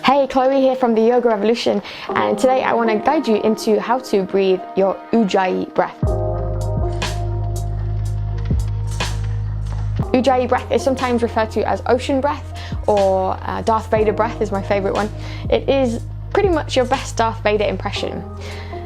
Hey, Chloe here from the Yoga Revolution, and today I want to guide you into how to breathe your Ujjayi breath. Ujjayi breath is sometimes referred to as ocean breath, or Darth Vader breath is my favorite one. It is pretty much your best Darth Vader impression.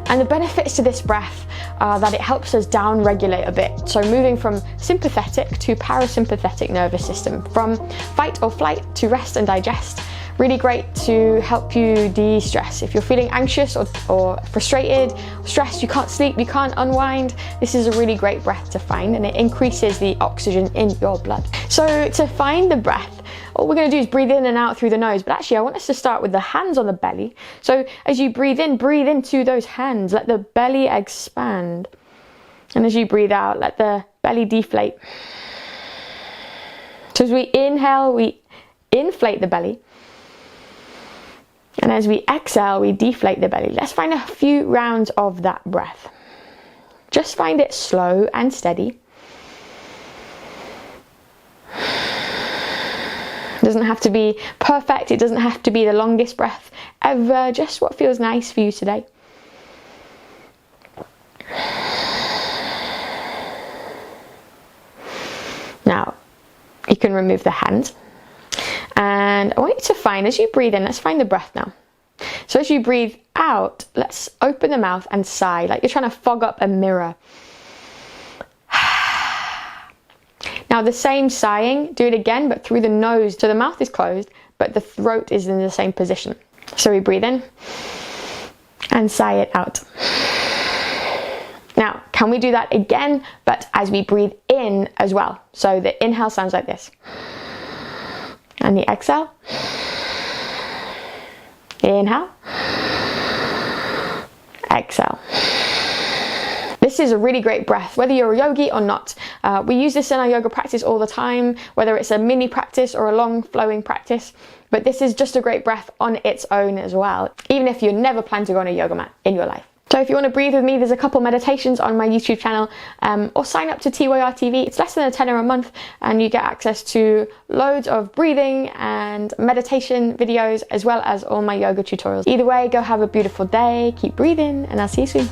And the benefits to this breath are that it helps us down regulate a bit. So moving from sympathetic to parasympathetic nervous system, from fight or flight to rest and digest. Really great to help you de-stress. If you're feeling anxious or frustrated, stressed, you can't sleep, you can't unwind, this is a really great breath to find, and it increases the oxygen in your blood. So to find the breath, all we're going to do is breathe in and out through the nose, but actually I want us to start with the hands on the belly. So as you breathe in, breathe into those hands, let the belly expand. And as you breathe out, let the belly deflate. So as we inhale, we inflate the belly. And as we exhale, we deflate the belly. Let's find a few rounds of that breath. Just find it slow and steady. It doesn't have to be perfect. It doesn't have to be the longest breath ever. Just what feels nice for you today. Now, you can remove the hands. And I want you to find, as you breathe in, let's find the breath now. So as you breathe out, let's open the mouth and sigh, like you're trying to fog up a mirror. Now the same sighing, do it again, but through the nose. So the mouth is closed, but the throat is in the same position. So we breathe in and sigh it out. Now, can we do that again, but as we breathe in as well? So the inhale sounds like this. And the exhale. Inhale. Exhale. This is a really great breath, whether you're a yogi or not. We use this in our yoga practice all the time, whether it's a mini practice or a long flowing practice. But this is just a great breath on its own as well, even if you never plan to go on a yoga mat in your life. So if you want to breathe with me, there's a couple meditations on my YouTube channel, or sign up to TYR TV. It's less than $10 a month, and you get access to loads of breathing and meditation videos, as well as all my yoga tutorials. Either way, go have a beautiful day, keep breathing, and I'll see you soon.